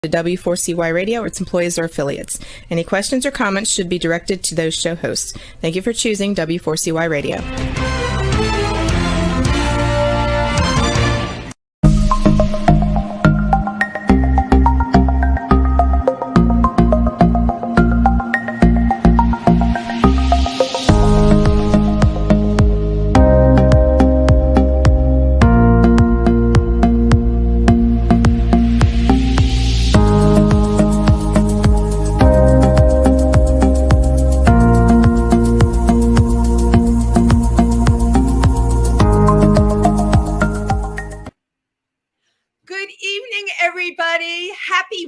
to W4CY Radio or its employees or affiliates. Any questions or comments should be directed to those show hosts. Thank you for choosing W4CY Radio.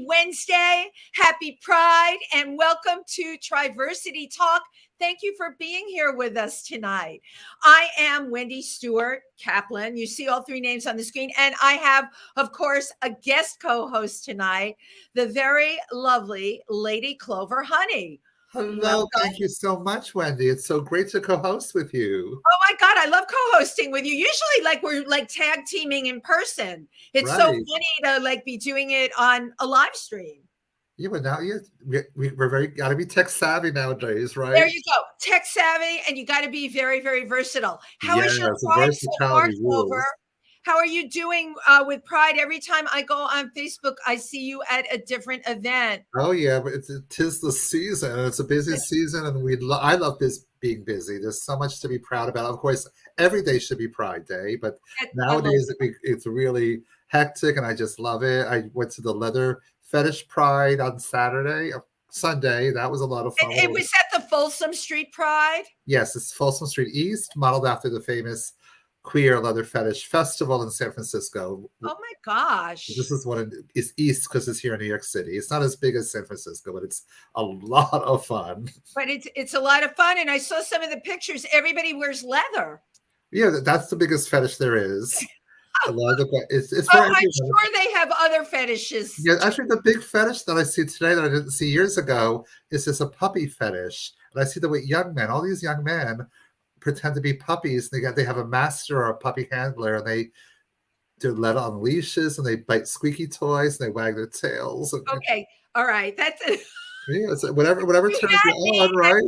Wednesday, happy Pride, and welcome to Triversity Talk. Thank you for being here with us tonight. I am Wendy Stewart Kaplan. You see all three names on the screen, and I have, of course, a guest co-host tonight, the very lovely Lady Clover Honey. Hello, welcome. Thank you so much, Wendy. It's so great to co-host with you. Oh my God, I love co-hosting with you. Usually, we're tag teaming in person. It's right. So funny to be doing it on a live stream. Yeah, but now we're gotta be tech savvy nowadays, right? There you go, tech savvy, and you got to be very, very versatile. How is your Pride so far, Clover? How are you doing with Pride? Every time I go on Facebook, I see you at a different event. Oh yeah, but tis the season. It's a busy season, and I love being busy. There's so much to be proud about. Of course, every day should be Pride Day, but nowadays it's really hectic, and I just love it. I went to the leather fetish Pride on Sunday. That was a lot of fun. It was at the Folsom Street Pride? Yes, it's Folsom Street East, modeled after the famous Queer Leather Fetish Festival in San Francisco. Oh my gosh. This is it's East because it's here in New York City. It's not as big as San Francisco, but it's a lot of fun. But it's a lot of fun, and I saw some of the pictures. Everybody wears leather. Yeah, that's the biggest fetish there is. It's for I'm sure they have other fetishes. Yeah, actually, the big fetish that I see today that I didn't see years ago is just a puppy fetish. And I see the way young men, all these young men, pretend to be puppies. They have a master or a puppy handler, and they're led on leashes, and they bite squeaky toys, and they wag their tails. Okay, all right, that's yeah. It's whatever turns you on, right?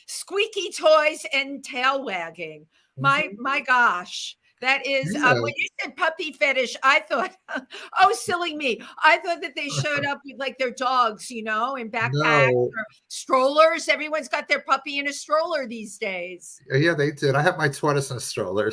Squeaky toys and tail wagging. My gosh. That is, when you said puppy fetish, I thought, oh, silly me. I thought that they showed up with their dogs, in backpacks or strollers. Everyone's got their puppy in a stroller these days. Yeah, they did. I have my tortoise in a stroller,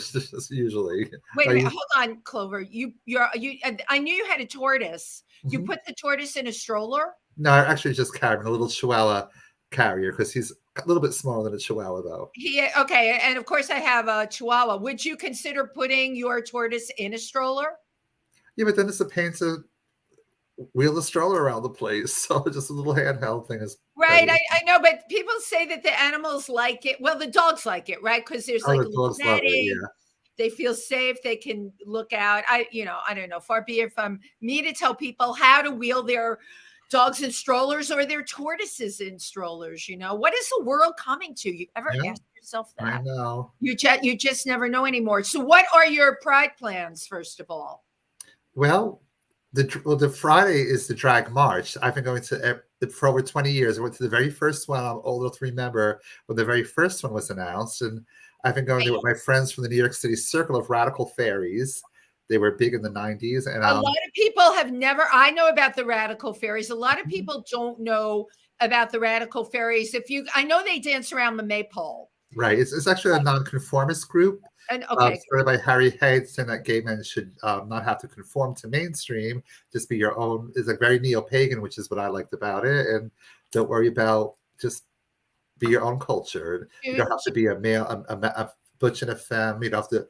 usually. Wait a minute, hold on, Clover. I knew you had a tortoise. You put the tortoise in a stroller? No, I actually just carried him, a little Chihuahua carrier, because he's a little bit smaller than a Chihuahua, though. Okay, and of course I have a Chihuahua. Would you consider putting your tortoise in a stroller? Yeah, but then it's a pain to wheel the stroller around the place. So just a little handheld thing is right. I know, but people say that the animals like it. Well, the dogs like it, right? Because there's a little netting. Yeah. They feel safe. They can look out. I don't know. Far be it from me to tell people how to wheel their dogs in strollers or their tortoises in strollers. What is the world coming to? You ever ask yourself that? I know. You just never know anymore. So what are your Pride plans, first of all? Well, the Friday is the drag march. I've been going to for over 20 years. I went to the very first one. I'm old enough to remember when the very first one was announced. And I've been going there with my friends from the New York City Circle of Radical Fairies. They were big in the 90s. And a lot of people I know about the Radical Fairies. A lot of people don't know about the Radical Fairies. I know they dance around the maypole. Right. It's actually a nonconformist group. And started by Harry Hayes, saying that gay men should not have to conform to mainstream, just be your own. It's very neo-pagan, which is what I liked about it. And don't worry about, just be your own culture. You don't have to be a male, a butch and a femme. You don't have to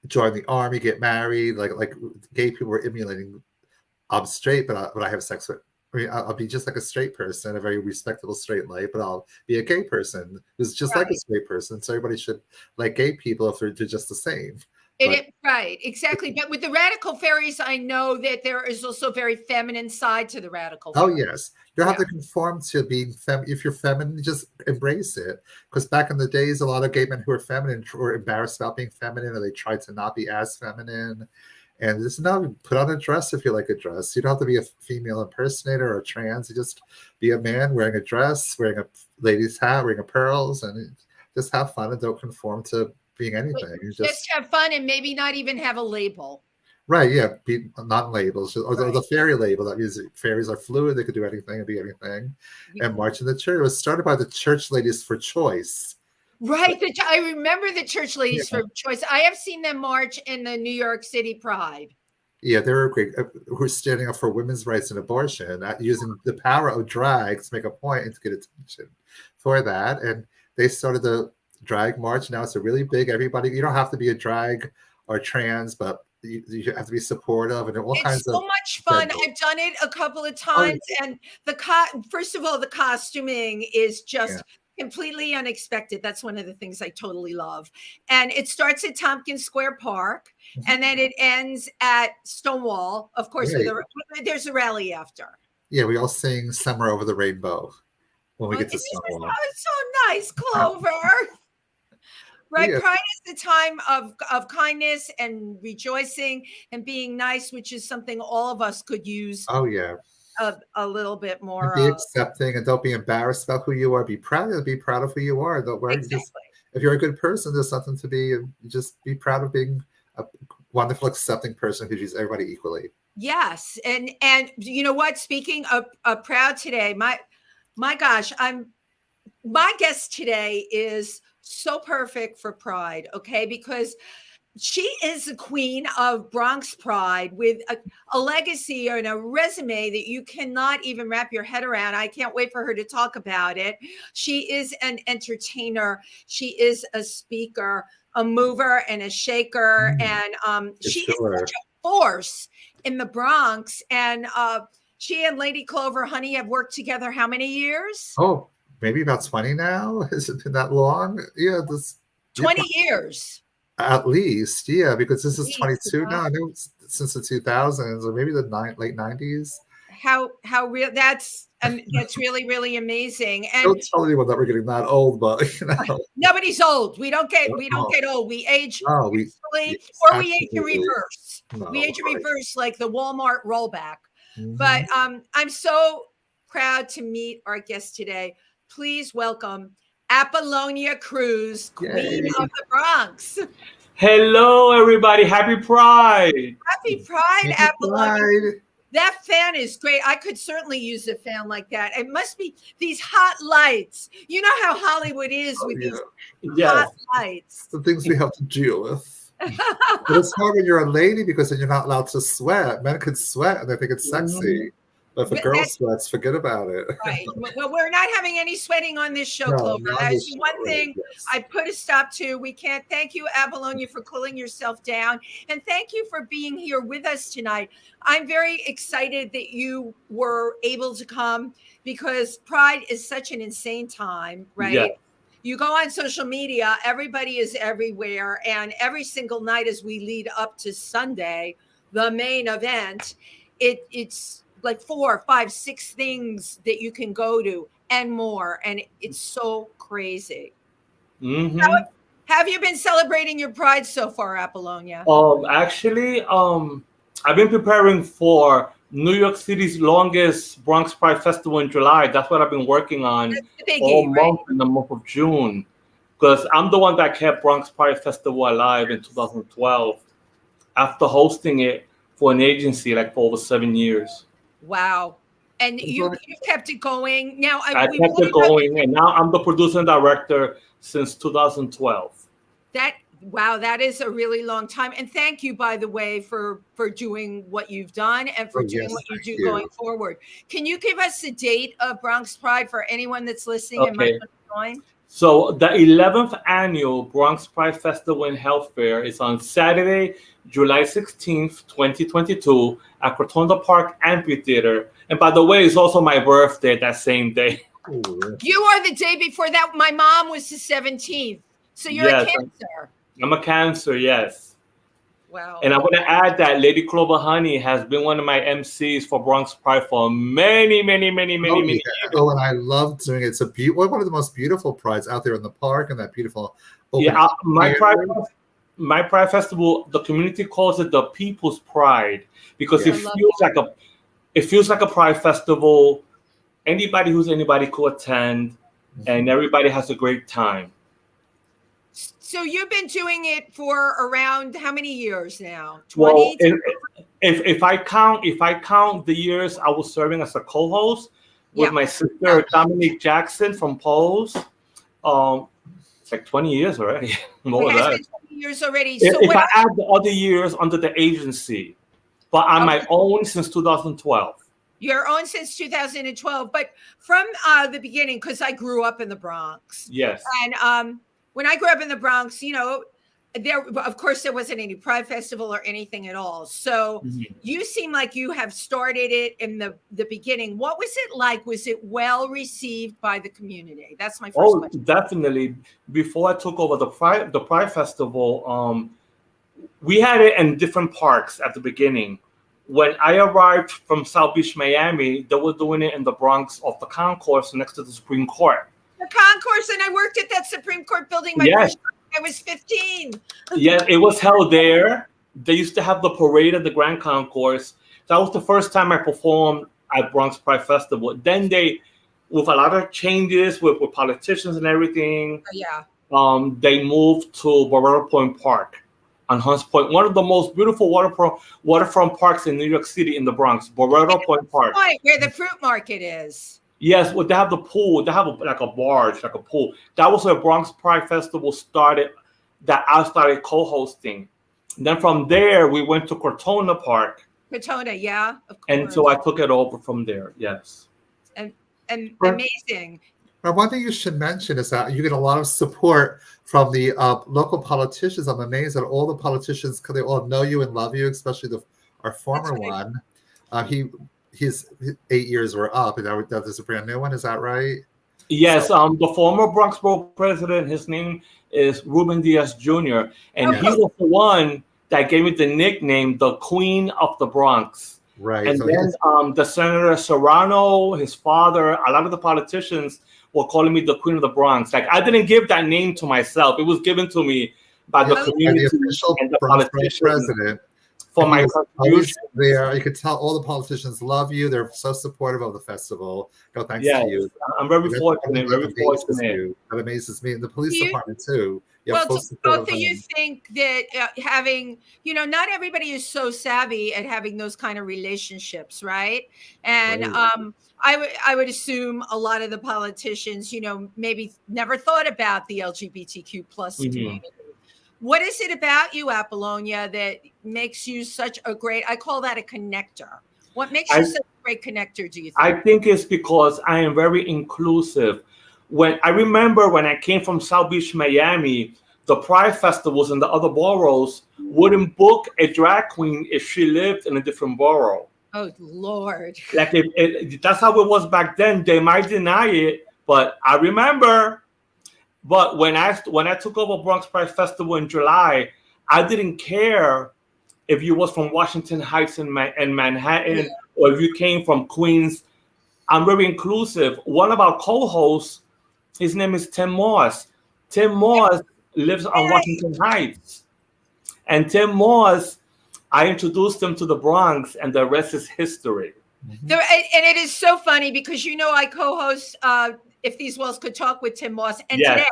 join the army, get married. Like gay people were emulating. I'm straight, but I have sex with. I'll be just like a straight person, a very respectable straight life, but I'll be a gay person who's just like a straight person. So everybody should like gay people if they're just the same. Right, exactly. But with the Radical Fairies, I know that there is also a very feminine side to the Radical Fairies. Oh, yes. You don't have to conform to being feminine. If you're feminine, just embrace it. Because back in the days, a lot of gay men who were feminine were embarrassed about being feminine, or they tried to not be as feminine. And just now put on a dress if you like a dress. You don't have to be a female impersonator or trans. You just be a man wearing a dress, wearing a lady's hat, wearing a pearls, and just have fun and don't conform to being anything. You just have fun and maybe not even have a label. Right, yeah, be non-labels, or the fairy label. That means fairies are fluid; they could do anything and be anything. Yeah. And March in the Church, it was started by the Church Ladies for Choice. Right, I remember the Church Ladies for Choice. I have seen them march in the New York City Pride. Yeah, they were great. Who are standing up for women's rights and abortion, using the power of drag to make a point and to get attention for that. And they started the drag march. Now it's a really big. Everybody, you don't have to be a drag or trans, but you have to be supportive and all kinds of. It's so much fun. I've done it a couple of times, and first of all, the costuming is just completely unexpected. That's one of the things I totally love. And it starts at Tompkins Square Park, and then it ends at Stonewall. Of course, there's a rally after. Yeah, we all sing "Summer Over the Rainbow" when we get to Stonewall. It's so nice, Clover. Right, Pride is the time of kindness and rejoicing and being nice, which is something all of us could use. Oh yeah, a little bit more. And be accepting and don't be embarrassed about who you are. Be proud of who you are. Don't worry. Exactly. If you're a good person, there's something to be. Just be proud of being a wonderful, accepting person who treats everybody equally. Yes, and you know what? Speaking of proud today, my gosh, my guest today is so perfect for Pride, okay? Because she is the queen of Bronx Pride with a legacy and a resume that you cannot even wrap your head around. I can't wait for her to talk about it. She is an entertainer. She is a speaker, a mover and a shaker. And she is such a force in the Bronx. And she and Lady Clover Honey have worked together how many years? Oh, maybe about 20 now. Has it been that long? Yeah, 20 years. At least, yeah, because this is 22 now. I know since the 2000s or maybe the late 90s. How real that's really, really amazing. And don't tell anyone that we're getting that old, but nobody's old. We don't get old. We age gracefully, or we age in reverse. We age in reverse, like the Walmart rollback. But I'm so proud to meet our guest today. Please welcome Appolonia Cruz, Queen of the Bronx. Hello, everybody. Happy Pride. Happy Pride, Appolonia. That fan is great. I could certainly use a fan like that. It must be these hot lights. You know how Hollywood is with these hot lights. The things we have to deal with. But it's hard when you're a lady because then you're not allowed to sweat. Men could sweat and they think it's sexy. But if a girl sweats, forget about it. Right. Well, we're not having any sweating on this show, Clover. That's one thing I put a stop to. We can't. Thank you, Appolonia, for cooling yourself down. And thank you for being here with us tonight. I'm very excited that you were able to come because Pride is such an insane time, right? Yeah. You go on social media, everybody is everywhere. And every single night as we lead up to Sunday, the main event, it's like 4, 5, 6 things that you can go to and more. And it's so crazy. Have you been celebrating your Pride so far, Appolonia? Actually, I've been preparing for New York City's longest Bronx Pride Festival in July. That's what I've been working on all month in the month of June. Because I'm the one that kept Bronx Pride Festival alive in 2012 after hosting it for an agency like for over 7 years. Wow. And you kept it going. Now I kept it going, and now I'm the producer and director since 2012. That is a really long time. And thank you, by the way, for doing what you've done and for doing what you do going forward. Can you give us the date of Bronx Pride for anyone that's listening and might want to join? So the 11th annual Bronx Pride Festival and Health Fair is on Saturday, July 16th, 2022 at Crotona Park Amphitheater. And by the way, it's also my birthday that same day. You are the day before that. My mom was the 17th. So you're a Cancer. I'm a Cancer, yes. Wow. And I want to add that Lady Clover Honey has been one of my MCs for Bronx Pride for many years. Oh, and I love doing it. It's one of the most beautiful prides out there in the park and that beautiful my Pride. my Pride Festival, the community calls it the People's Pride because Yeah. it feels like a Pride Festival. Anybody could attend, and everybody has a great time. So you've been doing it for around how many years now? 20? Well, if I count the years I was serving as a co-host with my sister Dominique Jackson from Pose, it's like 20 years already. More or less. Been 20 years already. So if I add the other years under the agency, but on my own since 2012. Your own since 2012, but from the beginning, because I grew up in the Bronx. Yes. And when I grew up in the Bronx, there, of course, there wasn't any Pride Festival or anything at all. So you seem like you have started it in the beginning. What was it like? Was it well received by the community? That's my first question. Definitely. Before I took over the Pride Festival, we had it in different parks at the beginning. When I arrived from South Beach, Miami, they were doing it in the Bronx off the concourse next to the Supreme Court. The concourse, and I worked at that Supreme Court building first time I was 15. Yes, it was held there. They used to have the parade at the Grand Concourse. That was the first time I performed at Bronx Pride Festival. Then they, with a lot of changes with politicians and everything, they moved to Barrero Point Park on Hunts Point, one of the most beautiful waterfront parks in New York City in the Bronx, Barrero Point Park. Where the fruit market is. Yes, well, they have the pool. They have like a barge, like a pool. That was where Bronx Pride Festival started, that I started co-hosting. Then from there, we went to Cortona Park. Cortona, yeah, of course. And so I took it over from there, yes. And amazing. Now, one thing you should mention is that you get a lot of support from the local politicians. I'm amazed that all the politicians, because they all know you and love you, especially our former one. His 8 years were up, and that there's a brand new one. Is that right? Yes. The former Bronx Borough president, his name is Ruben Diaz Jr., and he was the one that gave me the nickname, the Queen of the Bronx. Right. And so then the Senator Serrano, his father, a lot of the politicians were calling me the Queen of the Bronx. Like, I didn't give that name to myself. It was given to me by the community and the official and the Bronx politicians. president. For my contribution there, you could tell all the politicians love you. They're so supportive of the festival. No thanks to you. I'm very fortunate. That amazes me, and the police department too. Well, both of you think that having, not everybody is so savvy at having those kind of relationships, right? And I would assume a lot of the politicians, maybe never thought about the LGBTQ plus community. What is it about you, Appolonia, that makes you such a great, I call that a connector. What makes you such a great connector, do you think? I think it's because I am very inclusive. I remember when I came from South Beach, Miami, the Pride festivals in the other boroughs wouldn't book a drag queen if she lived in a different borough. Oh, Lord. Like, that's how it was back then. They might deny it, but I remember. But when I took over Bronx Pride Festival in July, I didn't care if you was from Washington Heights and Manhattan or if you came from Queens. I'm very inclusive. One of our co-hosts, his name is Tim Moss. Tim Moss lives on Washington Heights. And Tim Moss, I introduced him to the Bronx, and the rest is history. And it is so funny because, I co-host If These Walls Could Talk with Tim Moss. And today,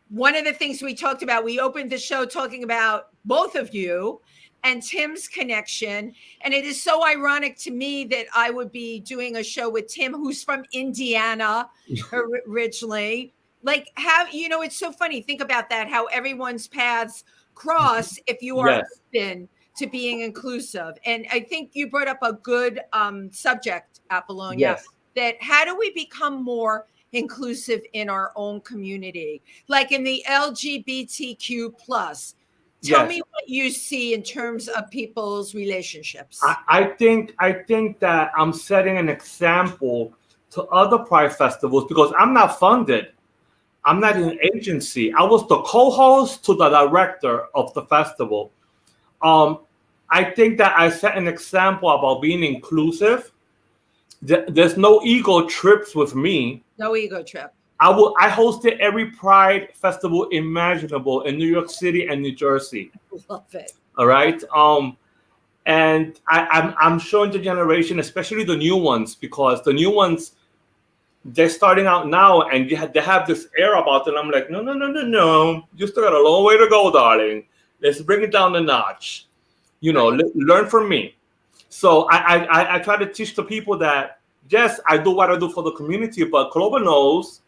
one of the things we talked about, we opened the show talking about both of you and Tim's connection. And it is so ironic to me that I would be doing a show with Tim, who's from Indiana originally. Like, it's so funny. Think about that, how everyone's paths cross if you are open to being inclusive. And I think you brought up a good subject, Appolonia, that how do we become more inclusive in our own community? Like in the LGBTQ plus. Tell me what you see in terms of people's relationships. I think that I'm setting an example to other Pride festivals because I'm not funded. I'm not an agency. I was the co-host to the director of the festival. I think that I set an example about being inclusive. There's no ego trips with me. No ego trip. I hosted every Pride festival imaginable in New York City and New Jersey. Love it. All right. And I'm showing the generation, especially the new ones, because the new ones, they're starting out now and they have this air about them. I'm like, no. You still got a long way to go, darling. Let's bring it down a notch. Learn from me. So I try to teach the people that, yes, I do what I do for the community, but Clover knows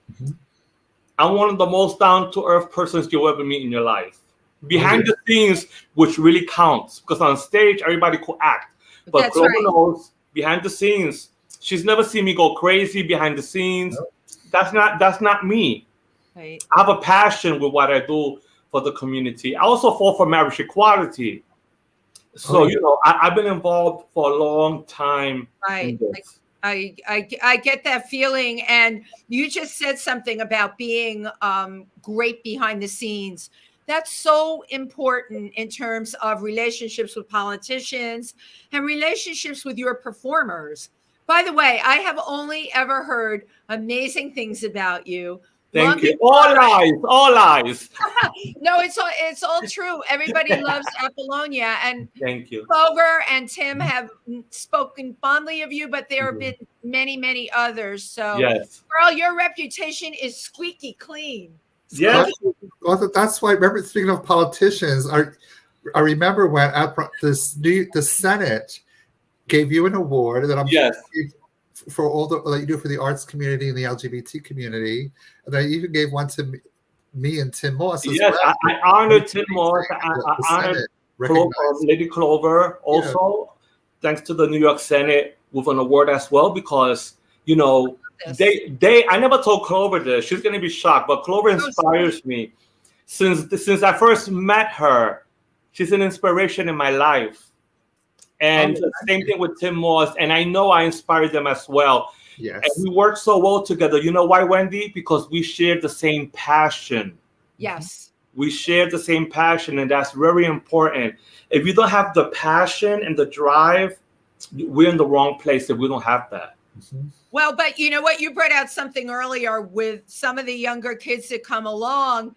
I'm one of the most down-to-earth persons you'll ever meet in your life. Behind the scenes, which really counts, because on stage, everybody could act. But That's Clover right. knows behind the scenes. She's never seen me go crazy behind the scenes. Nope. That's not me. Right. I have a passion with what I do for the community. I also fought for marriage equality. So, I've been involved for a long time. Right. I get that feeling. And you just said something about being great behind the scenes. That's so important in terms of relationships with politicians and relationships with your performers. By the way, I have only ever heard amazing things about you. Thank you. All lies. No, it's all true. Everybody loves Appolonia, and thank you. Clover and Tim have spoken fondly of you, but there have been many others. So, yes, girl, your reputation is squeaky clean. Yes. Well, that's why. Remember, speaking of politicians, I remember when the Senate gave you an award that for all that you do for the arts community and the LGBT community, and I even gave one to me and Tim Moss as well. I honored Tim Moss. I honored Lady Clover also, thanks to the New York Senate with an award as well, because I never told Clover this. She's gonna be shocked, but Clover inspires me. Since I first met her, she's an inspiration in my life. And the same thing with Tim Moss, and I know I inspired them as well. Yes. And we work so well together. You know why, Wendy? Because we share the same passion. Yes. We share the same passion, and that's very important. If you don't have the passion and the drive, we're in the wrong place if we don't have that. Mm-hmm. Well, but you know what? You brought out something earlier with some of the younger kids that come along.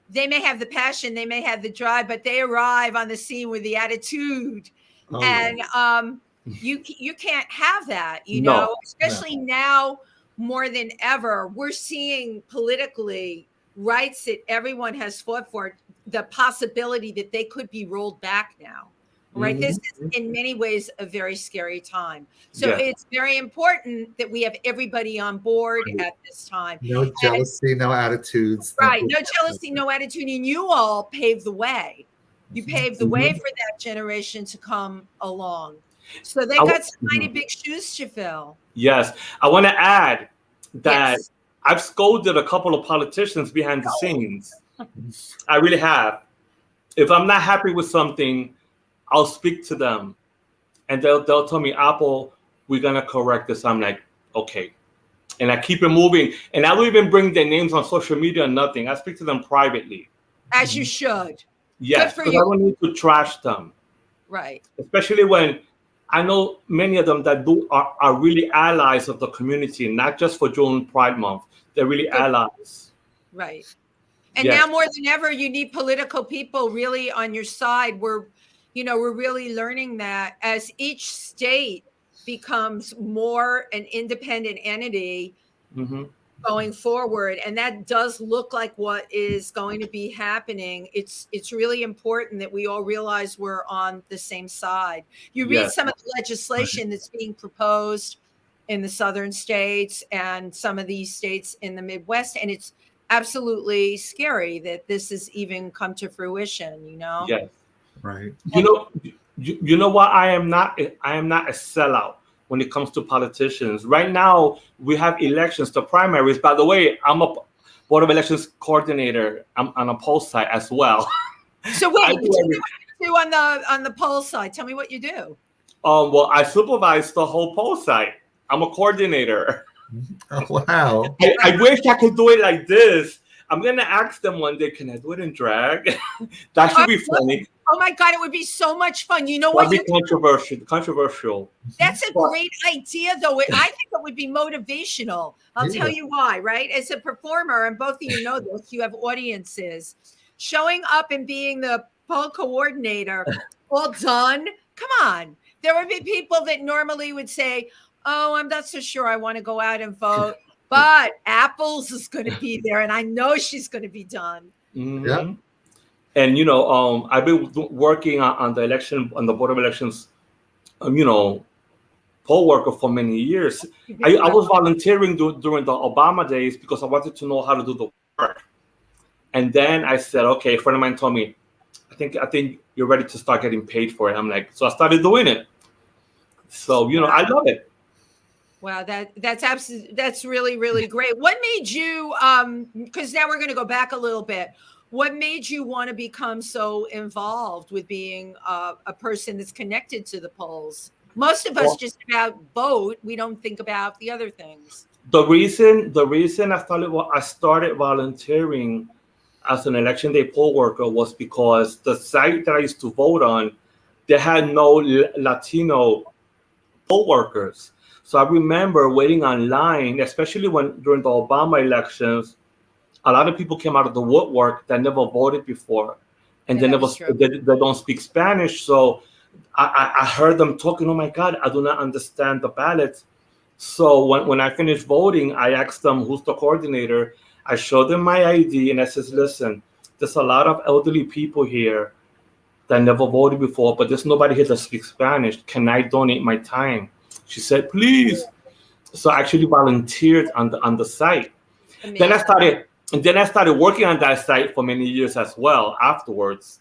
They may have the passion, they may have the drive, but they arrive on the scene with the attitude. And you can't have that, especially now more than ever. We're seeing politically rights that everyone has fought for, the possibility that they could be rolled back now. Right. Mm-hmm. This is in many ways a very scary time. So it's very important that we have everybody on board at this time. No jealousy, no attitudes. Right. No jealousy, no attitude. And you all paved the way. You paved the way for that generation to come along. So they got some mighty big shoes to fill. Yes. I want to add that I've scolded a couple of politicians behind the scenes. I really have. If I'm not happy with something, I'll speak to them. And they'll tell me, Apple, we're going to correct this. I'm like, okay. And I keep it moving. And I don't even bring their names on social media or nothing. I speak to them privately. As you should. Yes, because I don't need to trash them. Right. Especially when I know many of them that are really allies of the community, not just for June Pride Month. They're really allies. Right. And now more than ever, you need political people really on your side. We're really learning that as each state becomes more an independent entity, going forward, and that does look like what is going to be happening. It's really important that we all realize we're on the same side. You read some of the legislation that's being proposed in the southern states and some of these states in the Midwest, and it's absolutely scary that this has even come to fruition. Yes, right. You know what? I am not a sellout when it comes to politicians. Right now, we have elections, the primaries. By the way, I'm a Board of Elections coordinator. I'm on a poll site as well. So wait, what do you do on the poll site? Tell me what you do. Well, I supervise the whole poll site. I'm a coordinator. Oh, wow. I wish I could do it like this. I'm going to ask them one day, can I do it in drag? That should be funny. Oh my God, it would be so much fun. You know That'd what? be controversial. That's a great idea, though. I think it would be motivational. I'll tell you why, right? As a performer, and both of you know this, you have audiences. Showing up and being the poll coordinator, all done. Come on. There would be people that normally would say, oh, I'm not so sure I want to go out and vote. But Apples is going to be there, and I know she's going to be done. Mm-hmm. Yeah. And, you know, I've been working on the election, on the Board of Elections, you know, poll worker for many years. I was volunteering during the Obama days because I wanted to know how to do the work. And then I said, okay, a friend of mine told me, I think you're ready to start getting paid for it. I'm like, so I started doing it. So, you know, I love it. Wow, that's really, really great. What made you, because now we're going to go back a little bit. What made you want to become so involved with being a person that's connected to the polls? Most of us just about vote. We don't think about the other things. The reason I started volunteering as an election day poll worker was because the site that I used to vote on, they had no Latino poll workers. So I remember waiting online, especially during the Obama elections, a lot of people came out of the woodwork that never voted before, and they don't speak Spanish. So I heard them talking, oh my God, I do not understand the ballots. So when I finished voting, I asked them, who's the coordinator? I showed them my ID, and I says, listen, there's a lot of elderly people here that never voted before, but there's nobody here that speaks Spanish. Can I donate my time? She said, please. So I actually volunteered on the site. Amazing. Then I started working on that site for many years as well afterwards.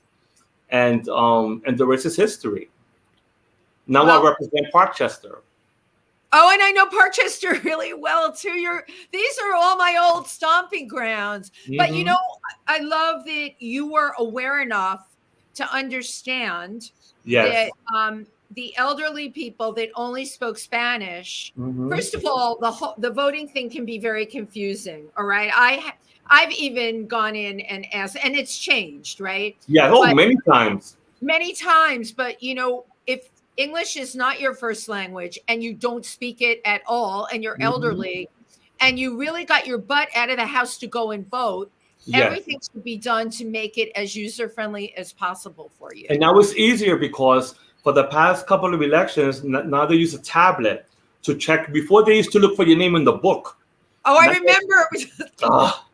And the rest is history. Now I represent Parkchester. Oh, and I know Parkchester really well too. These are all my old stomping grounds. Mm-hmm. But you know, I love that you were aware enough to understand that the elderly people that only spoke Spanish. Mm-hmm. First of all, the voting thing can be very confusing. All right, I've even gone in and asked, and it's changed, right? Yeah, many times. Many times, but you know, if English is not your first language and you don't speak it at all, and you're elderly, and you really got your butt out of the house to go and vote, everything should be done to make it as user-friendly as possible for you. And now it's easier because for the past couple of elections, now they use a tablet to check. Before they used to look for your name in the book. Oh, I remember.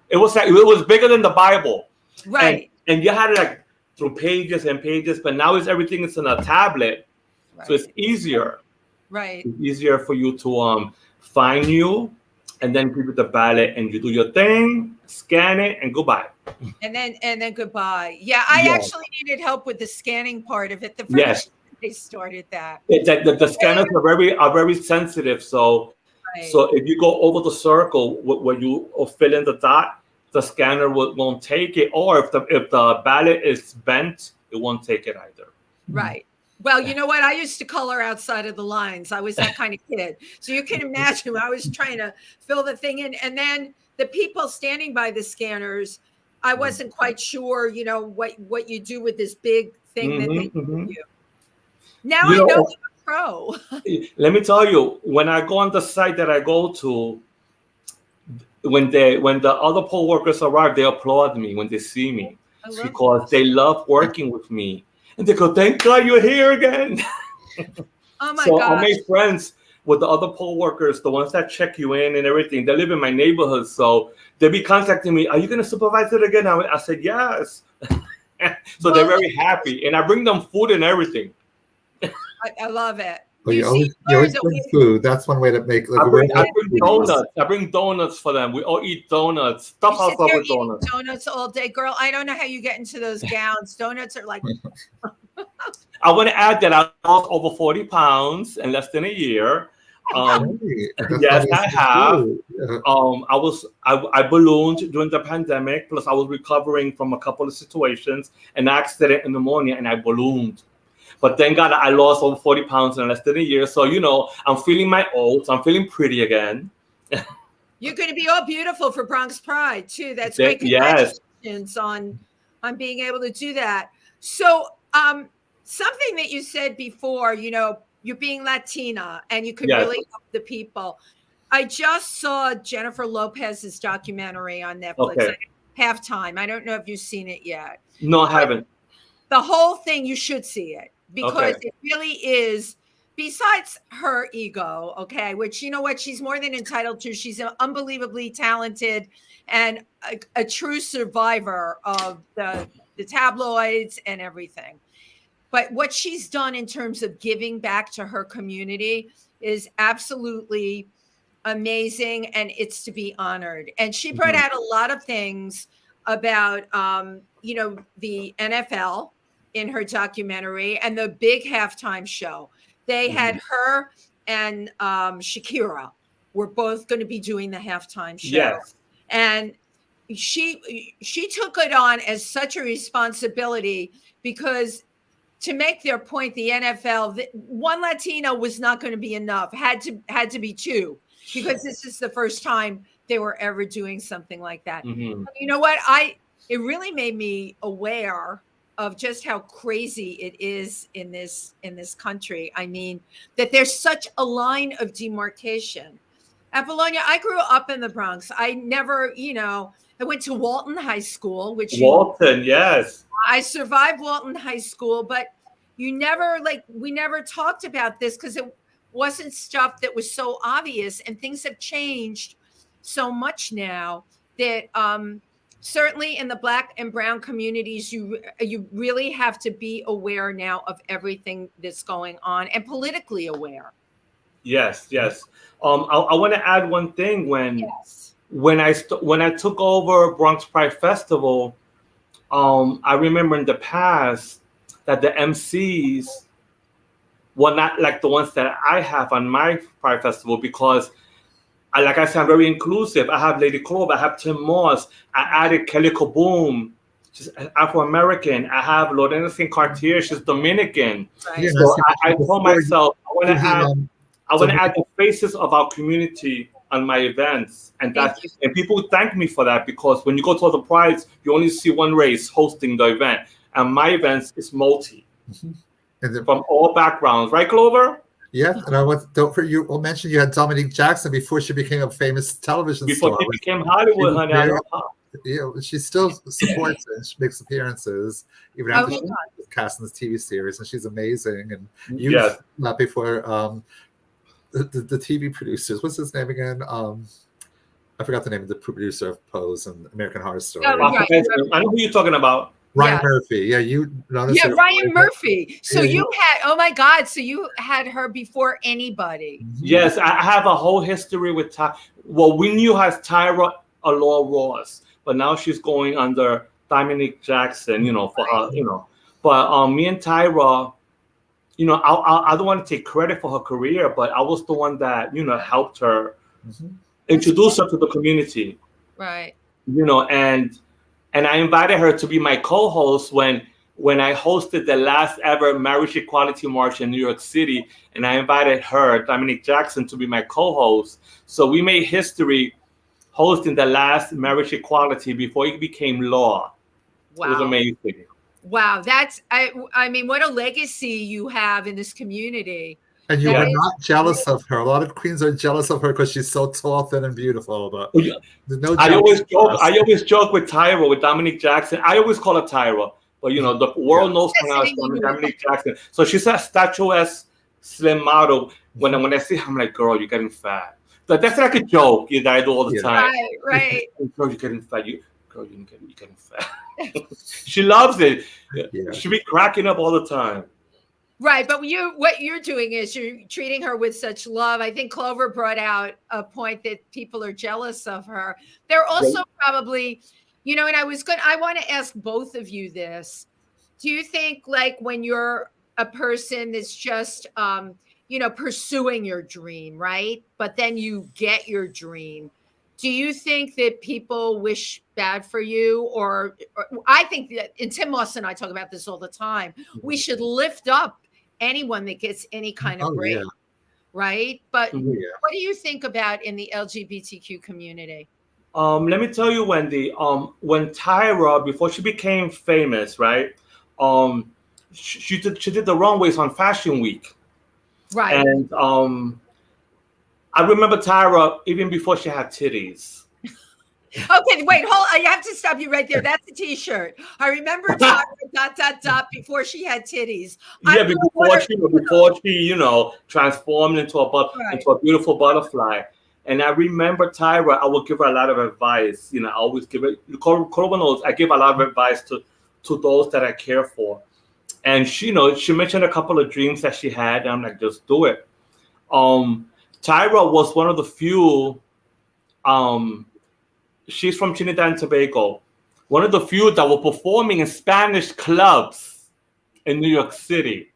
It was bigger than the Bible. Right. And you had it like through pages and pages, but now everything is in a tablet. Right. So it's easier. Right. It's easier for you to find you and then give it the ballot, and you do your thing, scan it, and goodbye. And then goodbye. Yeah, I actually needed help with the scanning part of it. The first they started that. The scanners are very sensitive. So if you go over the circle where you fill in the dot, the scanner won't take it. Or if the ballot is bent, it won't take it either. Right. Well, you know what? I used to color outside of the lines. I was that kind of kid. So you can imagine I was trying to fill the thing in. And then the people standing by the scanners, I wasn't quite sure, you know, what you do with this big thing that they give you. Now I know you're a pro. Let me tell you, when I go on the site that I go to, when the other poll workers arrive, they applaud me when they see me because they love working with me. And they go, thank God you're here again. Oh my God. So I made friends with the other poll workers, the ones that check you in and everything. They live in my neighborhood. So they'll be contacting me. Are you going to supervise it again? I said, yes. So they're very happy. And I bring them food and everything. I love it. Well, you always bring food. That's one way to make. Like, I bring donuts. I bring donuts for them. We all eat donuts. Stuff house up with donuts. Donuts all day, girl. I don't know how you get into those gowns. Donuts are like. I want to add that I lost over 40 pounds in less than a year. Yes, I have. I ballooned during the pandemic. Plus, I was recovering from a couple of situations, an accident in pneumonia, and I ballooned. But thank God I lost over 40 pounds in less than a year. So, you know, I'm feeling my oats. I'm feeling pretty again. You're going to be all beautiful for Bronx Pride, too. That's great. Congratulations on being able to do that. So Something that you said before, you're being Latina and you can Yes. really help the people. I just saw Jennifer Lopez's documentary on Netflix. Okay. Halftime. I don't know if you've seen it yet. No, I haven't. The whole thing, you should see it because Okay. it really is, besides her ego, okay, which you know what, she's more than entitled to. She's unbelievably talented and a true survivor of the tabloids and everything. But what she's done in terms of giving back to her community is absolutely amazing, and it's to be honored. And she brought out a lot of things about, the NFL in her documentary and the big halftime show. They had her and Shakira were both going to be doing the halftime show. Yes. And she took it on as such a responsibility because, to make their point, the NFL, one Latino was not going to be enough. Had to be two, because this is the first time they were ever doing something like that. Mm-hmm. You know what? It really made me aware of just how crazy it is in this country. I mean, that there's such a line of demarcation. Apollonia, I grew up in the Bronx. I never, I went to Walton High School, which Walton, yes. I survived Walton High School, but we never talked about this because it wasn't stuff that was so obvious, and things have changed so much now that certainly in the Black and Brown communities, you really have to be aware now of everything that's going on and politically aware. Yes. I want to add one thing. When I took over Bronx Pride Festival, I remember in the past that the MCs were not like the ones that I have on my Pride Festival, because like I said, I'm very inclusive. I have Lady Clover, I have Tim Moss, I added Kelly Kaboom, she's Afro-American. I have Lorena St. Cartier, she's Dominican. Right. So I told myself, I want to add the faces of our community on my events, and people thank me for that, because when you go to other prides, you only see one race hosting the event, and my events is multi, from all backgrounds, right, Clover? Yeah, and we'll mention you had Dominique Jackson before she became a famous television star. Before she became Hollywood, honey. I love her. She still supports it. She makes appearances even after she's cast in this TV series, and she's amazing. And not before the TV producers. What's his name again? I forgot the name of the producer of Pose and American Horror Story. Oh, right. I know who you're talking about. Ryan Murphy. Yeah, you noticed. Yeah, Ryan Murphy. So you had, oh my God, so you had her before anybody. Yes, I have a whole history with Tyra. Well, we knew her as Tyra Allure Ross, but now she's going under Dominique Jackson, for her, But me and Tyra, I don't want to take credit for her career, but I was the one that, helped her, introduce her to the community. Right. And I invited her to be my co-host when I hosted the last ever Marriage Equality March in New York City, and I invited her, Dominique Jackson, to be my co-host. So we made history hosting the last marriage equality before it became law. Wow. It was amazing. Wow, that's I mean, what a legacy you have in this community. And you were not jealous of her. A lot of queens are jealous of her because she's so tall, thin, and beautiful. But there's no. I always joke with Tyra, with Dominique Jackson. I always call her Tyra, but the world knows her now as Dominique Jackson. So she's a statuesque, slim model. When I see her, I'm like, girl, you're getting fat. But that's like a joke that I do all the time. Right. Girl, you're getting fat. You're getting fat. She loves it. Yeah. She be cracking up all the time. Right, but what you're doing is you're treating her with such love. I think Clover brought out a point that people are jealous of her. They're also probably, and I want to ask both of you this. Do you think, like, when you're a person that's just, pursuing your dream, right? But then you get your dream. Do you think that people wish bad for you? Or I think that, and Tim Moss and I talk about this all the time, we should lift up anyone that gets any kind of break, right? But what do you think about in the LGBTQ community? Let me tell you, Wendy, when Tyra, before she became famous, right? she did the runways on Fashion Week. Right. And I remember Tyra even before she had titties. Okay, wait, hold. I have to stop you right there. That's a T-shirt. I remember Tyra ... before she had titties. Yeah, before she transformed into a beautiful butterfly. And I remember Tyra. I would give her a lot of advice. I always give it. Corva knows I give a lot of advice to those that I care for. And she mentioned a couple of dreams that she had. And I'm like, just do it. Tyra was one of the few. She's from Trinidad and Tobago. One of the few that were performing in Spanish clubs in New York City.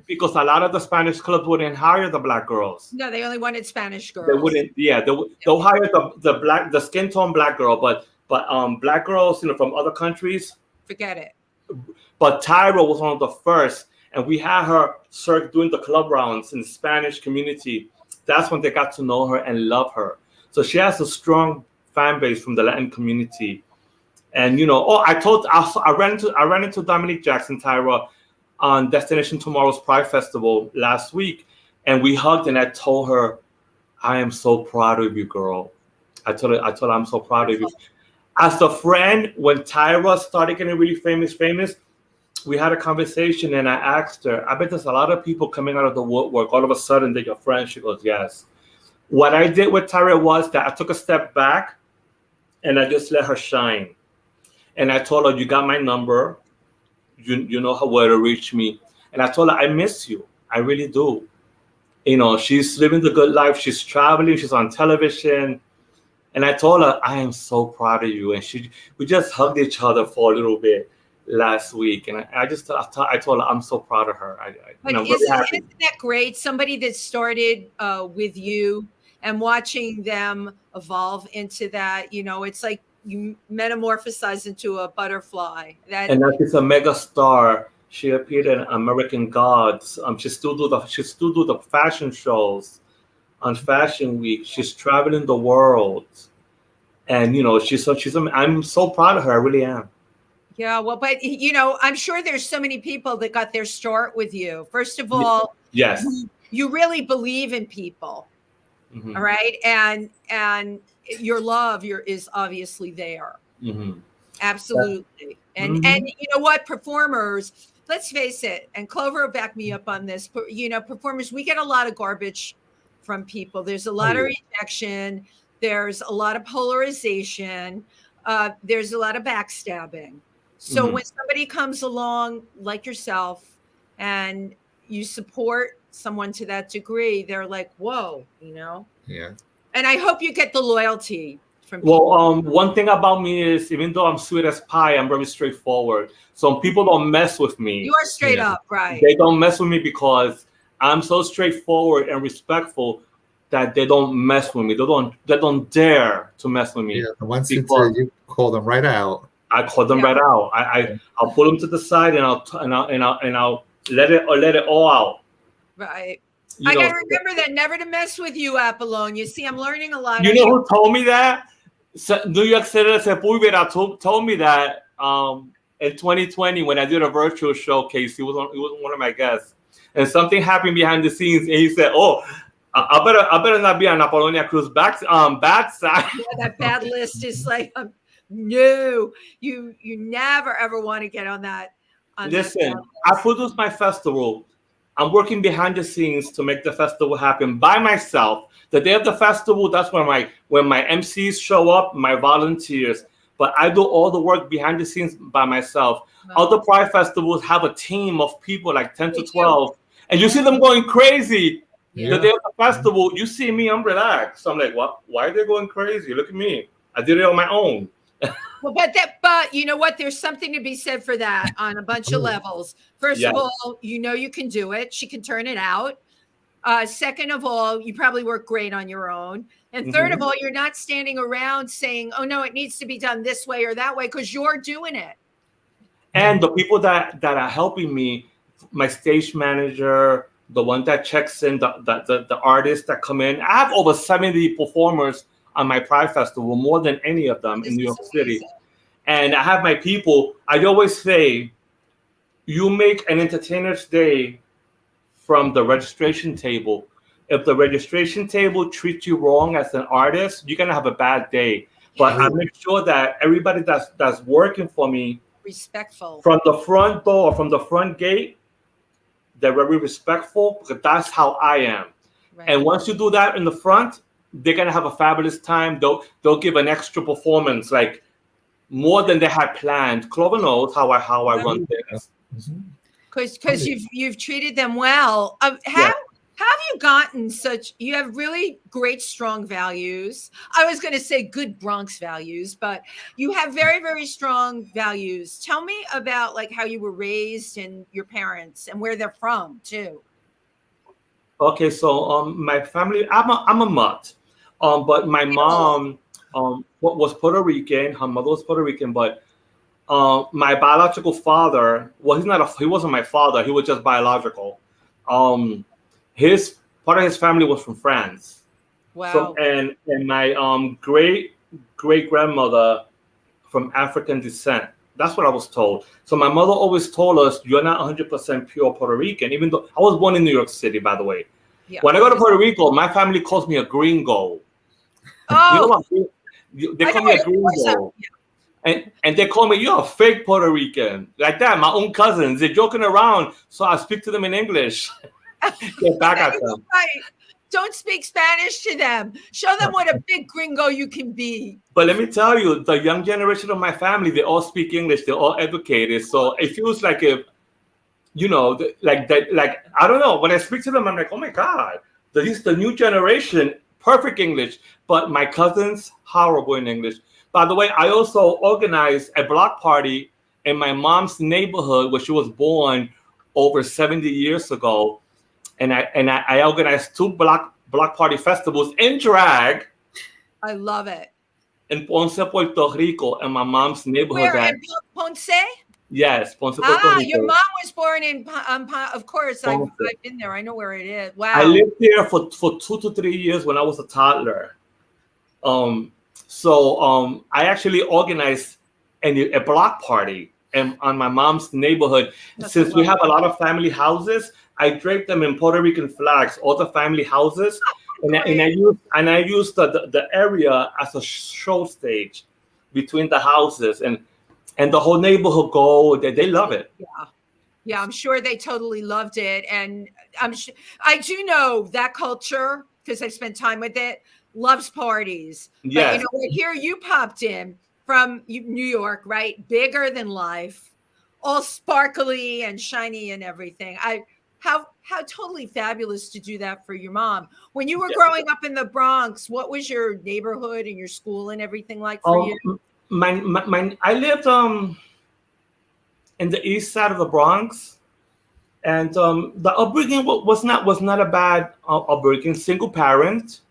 Because a lot of the Spanish clubs wouldn't hire the Black girls. No, they only wanted Spanish girls. They wouldn't. Yeah, they'll hire the skin tone Black girl, but Black girls, from other countries. Forget it. But Tyra was one of the first, and we had her doing the club rounds in the Spanish community. That's when they got to know her and love her. So she has a strong fan base from the Latin community. And I ran into Dominique Jackson, Tyra, on Destination Tomorrow's Pride Festival last week, and we hugged, and I told her, I am so proud of you, girl. I told her I'm so proud of you. As a friend, when Tyra started getting really famous, we had a conversation, and I asked her, I bet there's a lot of people coming out of the woodwork all of a sudden they're your friend. She goes, yes. What I did with Tyra was that I took a step back and I just let her shine. And I told her, you got my number. You know where to reach me. And I told her, I miss you. I really do. She's living the good life. She's traveling. She's on television. And I told her, I am so proud of you. And we just hugged each other for a little bit last week. And I told her, I'm so proud of her. Isn't that great? Somebody that started with you and watching them evolve into that, it's like you metamorphosize into a butterfly. And now she's a mega star. She appeared in American Gods. She still do the fashion shows on Fashion Week. She's traveling the world, and I'm so proud of her. I really am. Yeah, well, but I'm sure there's so many people that got their start with you. First of all, yes, you really believe in people. Mm-hmm. All right. And your love is obviously there. Mm-hmm. Absolutely. And you know what, performers, let's face it, and Clover will back me up on this, but performers, we get a lot of garbage from people. There's a lot of rejection. There's a lot of polarization. There's a lot of backstabbing. So when somebody comes along like yourself and you support someone to that degree, they're like, whoa, Yeah. And I hope you get the loyalty from people. Well, one thing about me is, even though I'm sweet as pie, I'm very straightforward. So people don't mess with me. You are straight up, right? They don't mess with me because I'm so straightforward and respectful that they don't mess with me. They don't dare to mess with me. Yeah. And once you call them right out. I call them right out. I'll pull them to the side and I'll let it all out. Right. I gotta remember that, never to mess with you, Appolonia. See, I'm learning a lot. You know who told me that? New York City Sepulveda told me that in 2020 when I did a virtual showcase. He was one of my guests, and something happened behind the scenes, and he said, "Oh, I better not be on Appolonia Cruz bad side." Yeah, that bad list is like, no, you never ever want to get on that. Listen, I produced my festival. I'm working behind the scenes to make the festival happen by myself. The day of the festival, that's when my MCs show up, my volunteers. But I do all the work behind the scenes by myself. Wow. Other Pride festivals have a team of people, like 10 to 12. And you see them going crazy. Yeah. The day of the festival, you see me, I'm relaxed. So I'm like, what? Why are they going crazy? Look at me. I did it on my own. Well, but you know what? There's something to be said for that on a bunch of levels. First of all, you can do it. She can turn it out. Second of all, you probably work great on your own. And third of all, you're not standing around saying, oh, no, it needs to be done this way or that way, because you're doing it. And the people that are helping me, my stage manager, the one that checks in, the artists that come in. I have over 70 performers on my Pride Festival, more than any of them in New York City. And I have my people. I always say, you make an entertainer's day from the registration table. If the registration table treats you wrong as an artist, you're gonna have a bad day. But I make sure that everybody that's working for me, respectful from the front door, from the front gate, they're very respectful because that's how I am. Right. And once you do that in the front, they're gonna have a fabulous time. They'll give an extra performance, like more than they had planned. Clover knows how I run things. Because you've treated them well. How have you gotten you have really great, strong values. I was going to say good Bronx values, but you have very, very strong values. Tell me about like how you were raised and your parents and where they're from too. Okay, so my family, I'm a mutt, but my mom was Puerto Rican. Her mother was Puerto Rican, but my biological father, well, he wasn't my father. He was just biological. Part of his family was from France. Wow. So, and my great grandmother from African descent. That's what I was told. So my mother always told us, you're not 100% pure Puerto Rican, even though I was born in New York City, by the way. Yeah. When I go to Puerto Rico, my family calls me a gringo. Oh. You know what? They call me a gringo. Yeah. And they call me, you're a fake Puerto Rican. Like that, my own cousins. They're joking around, so I speak to them in English. Get back at them. Right. Don't speak Spanish to them. Show them what a big gringo you can be. But let me tell you, the young generation of my family, they all speak English. They're all educated. So it feels like if, like I don't know. When I speak to them, I'm like, oh my God, the new generation, perfect English. But my cousins, horrible in English. By the way, I also organized a block party in my mom's neighborhood where she was born over 70 years ago. And I organized 2 block party festivals in drag. I love it. In Ponce, Puerto Rico, in my mom's neighborhood. Where, in Ponce? Yes, Ponce, Puerto Rico. Your mom was born in, of course, I've been there. I know where it is. Wow. I lived there for 2 to 3 years when I was a toddler. So I actually organized a block party on my mom's neighborhood. Since we have a lot of family houses, I draped them in Puerto Rican flags, all the family houses, and I used the area as a show stage between the houses, and the whole neighborhood they love it. Yeah, I'm sure they totally loved it, and I do know that culture because I've spent time with it. Loves parties. Yes. But, here you popped in from New York, right? Bigger than life, all sparkly and shiny and everything. How totally fabulous to do that for your mom. When you were growing up in the Bronx, what was your neighborhood and your school and everything like for you? I lived in the east side of the Bronx, and the upbringing was not a bad upbringing. Single parent.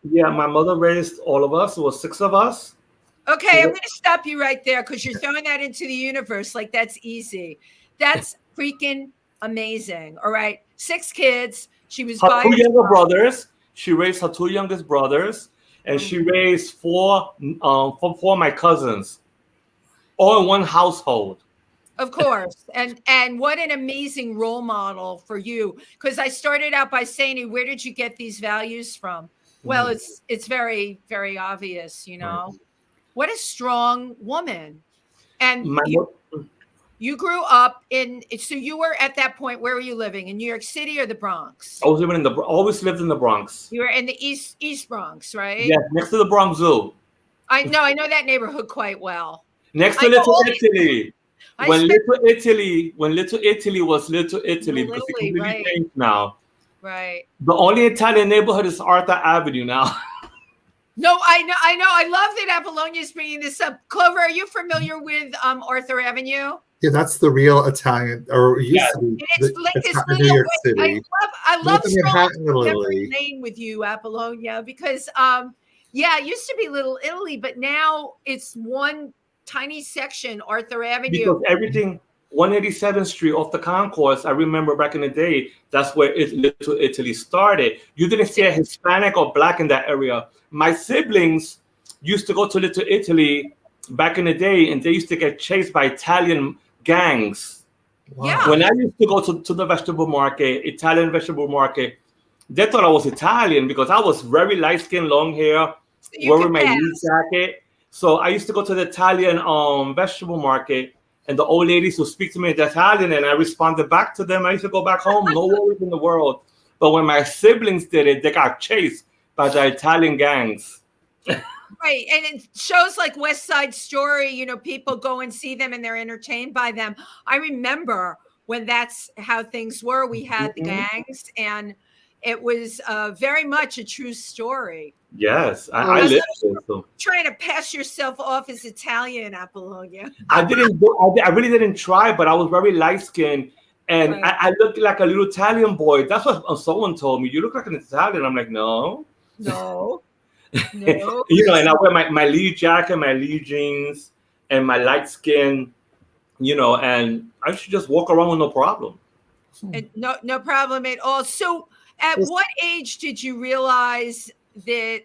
Yeah, my mother raised all of us. It was 6 of us. Okay, I'm going to stop you right there because you're throwing that into the universe like that's easy. That's freaking amazing. All right, 6 kids. She was her 2 younger brothers. She raised her 2 youngest brothers, and she raised 4 of my cousins, all in one household. Of course. And what an amazing role model for you. Because I started out by saying, where did you get these values from? Well, it's very, very obvious, What a strong woman. And you grew up so you were at that point, where were you living? In New York City or the Bronx? I was living always lived in the Bronx. You were in the East Bronx, right? Yes, next to the Bronx Zoo. I know that neighborhood quite well. Next to Little Italy. When Little Italy was Little Italy, because it completely changed now. Right. The only Italian neighborhood is Arthur Avenue now. No, I know. I love that Appolonia is bringing this up. Clover, are you familiar with Arthur Avenue? Yeah, that's the real Italian, or used to be. It's like this little, New York City. I love strolling lane with you, Appolonia, because it used to be Little Italy, but now it's one tiny section, Arthur Avenue. Because everything, 187th Street off the concourse, I remember back in the day, that's where Little Italy started. You didn't see a Hispanic or Black in that area. My siblings used to go to Little Italy back in the day, and they used to get chased by Italian gangs. Wow. Yeah. When I used to go to the vegetable market, Italian vegetable market, they thought I was Italian because I was very light skinned, long hair, wearing my knee jacket. So I used to go to the Italian vegetable market, and the old ladies would speak to me in Italian, and I responded back to them. I used to go back home, no worries in the world. But when my siblings did it, they got chased by the Italian gangs. Right. And it shows like West Side Story, you know, people go and see them and they're entertained by them. I remember when that's how things were. We had the gangs, and it was very much a true story. Yes, I lived it. So. Trying to pass yourself off as Italian, Appolonia. I really didn't try, but I was very light skinned, and right. I looked like a little Italian boy. That's what someone told me. You look like an Italian. I'm like, no. You know, and I wear my Lee jacket, my Lee jeans, and my light skin, you know, and I should just walk around with no problem. And no problem at all. So at what age did you realize that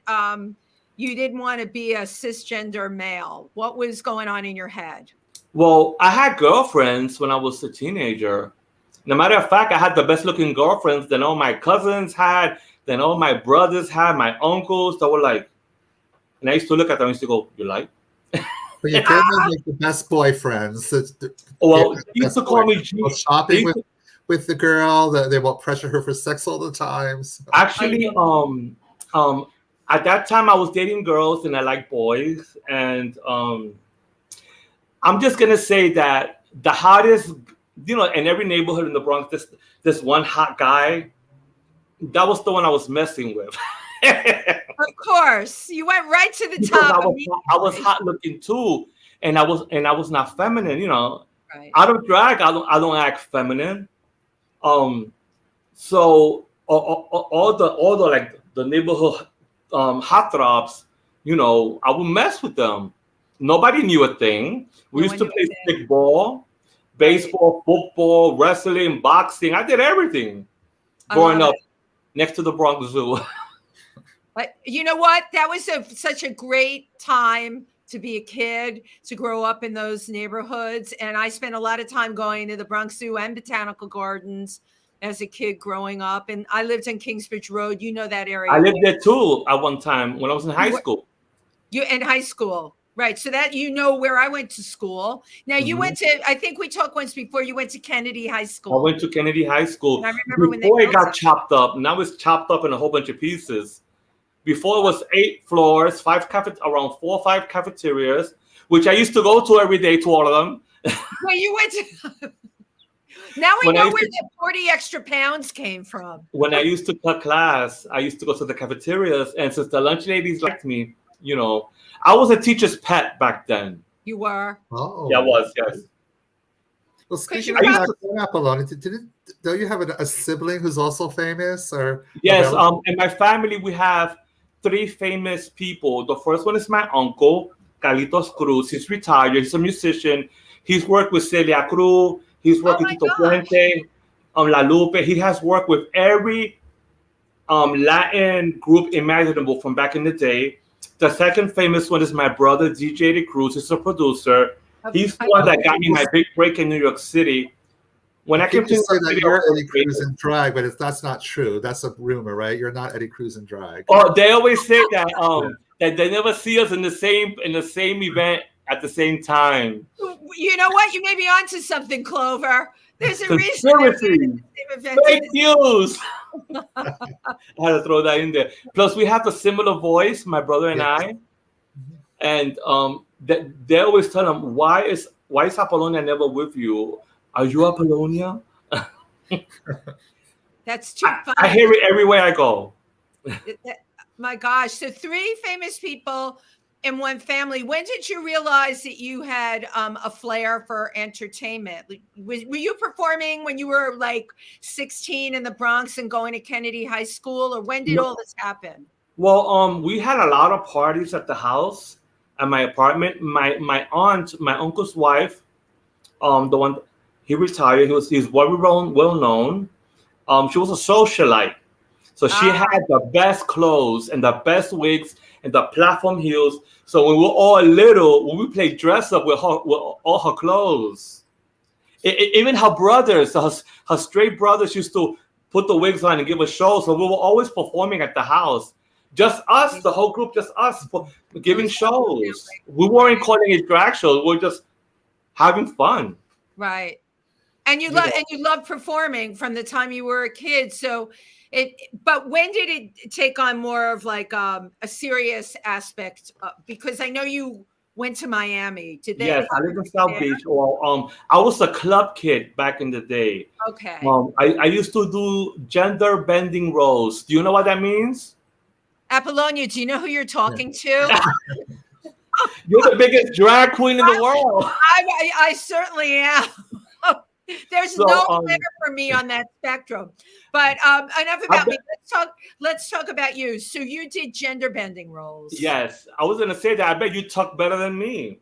you didn't want to be a cisgender male? What was going on in your head? Well, I had girlfriends when I was a teenager. No matter of fact, I had the best looking girlfriends that all my cousins had, then all my brothers had, my uncles. They were like, and I used to look at them and used to go, you like? But you gave them like the best boyfriends. Well, they used to call me G. Shopping with the girl, they won't pressure her for sex all the time. So. Actually, at that time I was dating girls and I liked boys. And I'm just gonna say that the hottest, you know, in every neighborhood in the Bronx, this one hot guy, that was the one I was messing with. Of course, you went right to the top. I was hot looking too, and I was not feminine. You know, right. Out of drag, I don't act feminine. So all the like the neighborhood hot throbs, you know, I would mess with them. Nobody knew a thing. We used to play stickball, baseball, football, wrestling, boxing. I did everything growing up next to the Bronx Zoo. But you know what? That was such a great time to be a kid, to grow up in those neighborhoods. And I spent a lot of time going to the Bronx Zoo and Botanical Gardens as a kid growing up. And I lived in Kingsbridge Road. You know that area. I lived there too at one time when I was in high school. You in high school. Right. So that, you know, where I went to school. Now you went to, I think we talked once before, you went to Kennedy High School. I went to Kennedy High School. And I remember before it got chopped up. Now it's chopped up in a whole bunch of pieces. Before it was 8 floors, around 4 or 5 cafeterias, which I used to go to every day to all of them. Well, you went to. Now we know where the 40 extra pounds came from. When I used to cut class, I used to go to the cafeterias, and since the lunch ladies liked me, you know, I was a teacher's pet back then. You were? Oh, yeah, I was. Yes. Well, speaking of Appolonia, don't you have a sibling who's also famous? Or yes, in my family we have 3 famous people. The first one is my uncle, Carlitos Cruz. He's retired. He's a musician. He's worked with Celia Cruz. He's worked with Tito Puente, La Lupe. He has worked with every Latin group imaginable from back in the day. The second famous one is my brother, DJ De Cruz. He's a producer. He's the one that got me my big break in New York City. When I came to say that you're Eddie Cruz in drag, but that's not true. That's a rumor, right? You're not Eddie Cruz in drag. Oh, they always say that that they never see us in the same event at the same time. You know what? You may be onto something, Clover. There's a reason. Fake news. I had to throw that in there. Plus, we have a similar voice, my brother and I, and they always tell him, why is Appolonia never with you? Are you Appolonia? That's too funny. I hear it everywhere I go. My gosh. So 3 famous people in one family. When did you realize that you had a flair for entertainment? Were you performing when you were like 16 in the Bronx and going to Kennedy High School? Or when did all this happen? Well, we had a lot of parties at the house, at my apartment. My aunt, my uncle's wife, the one, he retired. He's very well known. She was a socialite. So she had the best clothes and the best wigs and the platform heels. So when we were all little, when we played dress up with all her clothes. Even her brothers, her straight brothers used to put the wigs on and give a show. So we were always performing at the house. Just us, the whole group, just us giving shows. We weren't calling it drag shows. We were just having fun. Right. And you love performing from the time you were a kid. So but when did it take on more of like a serious aspect? Because I know you went to Miami. Did they? Yes, I live in South Beach. Well, I was a club kid back in the day. Okay. I used to do gender bending roles. Do you know what that means? Apollonia, do you know who you're talking to? You're the biggest drag queen in the world. I certainly am. There's no better for me on that spectrum. But enough about me. Let's talk about you. So you did gender bending roles. Yes, I was gonna say that. I bet you talk better than me.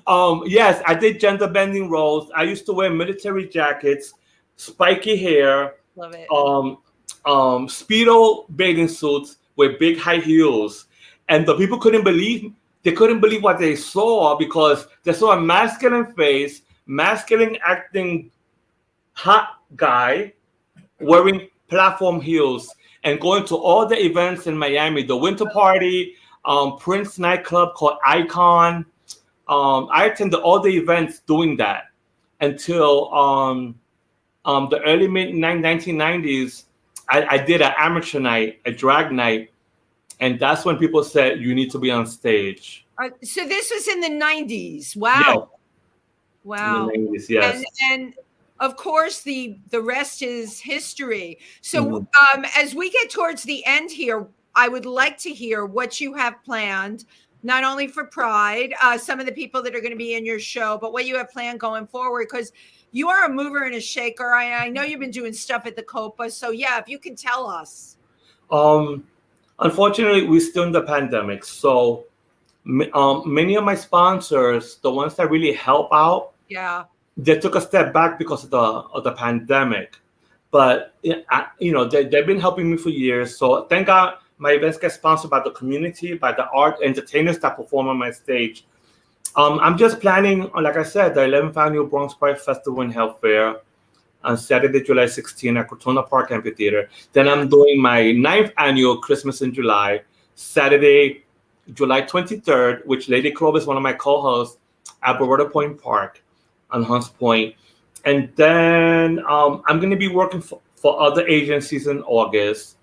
Yes, I did gender bending roles. I used to wear military jackets, spiky hair. Love it. Speedo bathing suits with big high heels, and the people couldn't believe what they saw, because they saw a masculine face, masculine acting hot guy wearing platform heels and going to all the events in Miami, the winter party, Prince nightclub called Icon. I attended all the events doing that until the early mid 1990s. I did an amateur night, a drag night, and that's when people said you need to be on stage. So this was in the 90s. Wow. Yeah. Wow. In the 90s, yes. And of course, the rest is history. So as we get towards the end here, I would like to hear what you have planned, not only for Pride, some of the people that are going to be in your show, but what you have planned going forward, because you are a mover and a shaker. I know you've been doing stuff at the Copa. So yeah, if you can tell us. Unfortunately, we're still in the pandemic. So many of my sponsors, the ones that really help out, they took a step back because of the pandemic. But they've been helping me for years. So thank God my events get sponsored by the community, by the art entertainers that perform on my stage. I'm just planning, like I said, the 11th annual Bronx Pride Festival and Health Fair on Saturday, July 16 at Cortona Park Amphitheater. Then I'm doing my 9th annual Christmas in July, Saturday, July 23rd, which Lady Clover is one of my co-hosts at Beretta Point Park on Hunts Point. And then I'm going to be working for other agencies in August.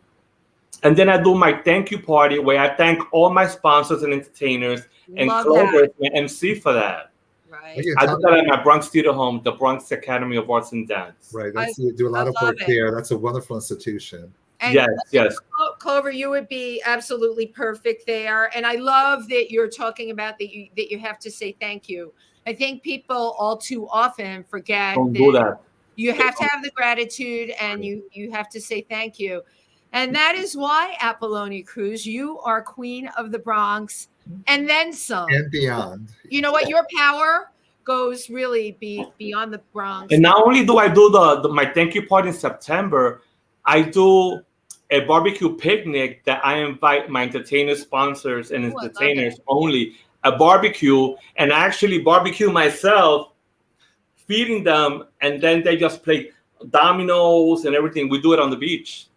And then I do my thank you party where I thank all my sponsors and entertainers. And Clover is my MC for that. Right. I do that at my Bronx theater home, the Bronx Academy of Arts and Dance. Right. You do a lot of work there. That's a wonderful institution. And yes. Clover, you would be absolutely perfect there. And I love that you're talking about that you have to say thank you. I think people all too often forget that you have to have the gratitude and you have to say thank you. And that is why, Appolonia Cruz, you are Queen of the Bronx and then some. And beyond. You know what? Your power goes really beyond the Bronx. And not only do I do my thank you party in September, I do a barbecue picnic that I invite my entertainers, sponsors, and entertainers only. A barbecue, and I actually barbecue myself, feeding them, and then they just play dominoes and everything. We do it on the beach.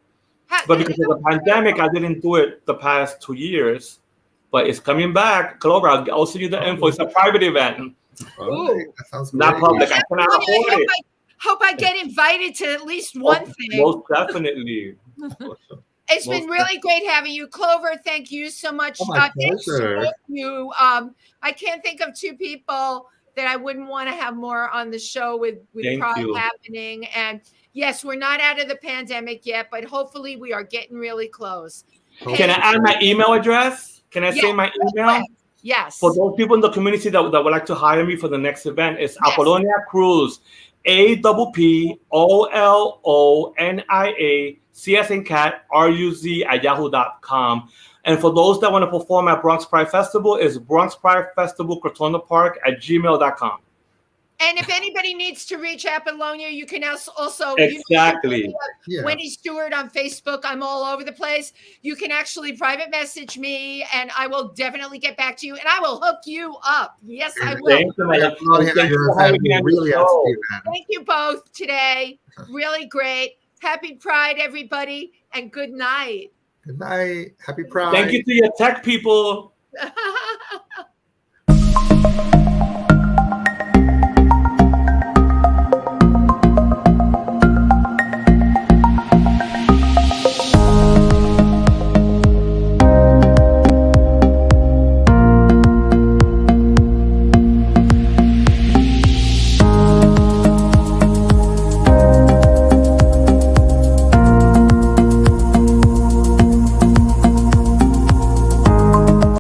But because of the pandemic, I didn't do it the past 2 years. But it's coming back. Clover, I'll send you the info. It's a private event. That sounds not great. public. I cannot afford it. Hope I get invited to at least one thing. Most definitely. It's been really great having you, Clover. Thank you so much. My pleasure. You. I can't think of two people that I wouldn't want to have more on the show with Pride happening. And yes, we're not out of the pandemic yet, but hopefully we are getting really close. Can I add my email address? Can I say my email? Yes. For those people in the community that would like to hire me for the next event, it's Appolonia Cruz, APPOLONIACSNCAT@yahoo.com. And for those that want to perform at Bronx Pride Festival, it's Bronx Pride Festival Cortona Park @gmail.com. And if anybody needs to reach Appolonia, you can also exactly. Wendy Stewart on Facebook. I'm all over the place. You can actually private message me, and I will definitely get back to you, and I will hook you up. Yes, I will. Thank you both today. Really great. Happy Pride, everybody, and good night. Good night. Happy Pride. Thank you to your tech people.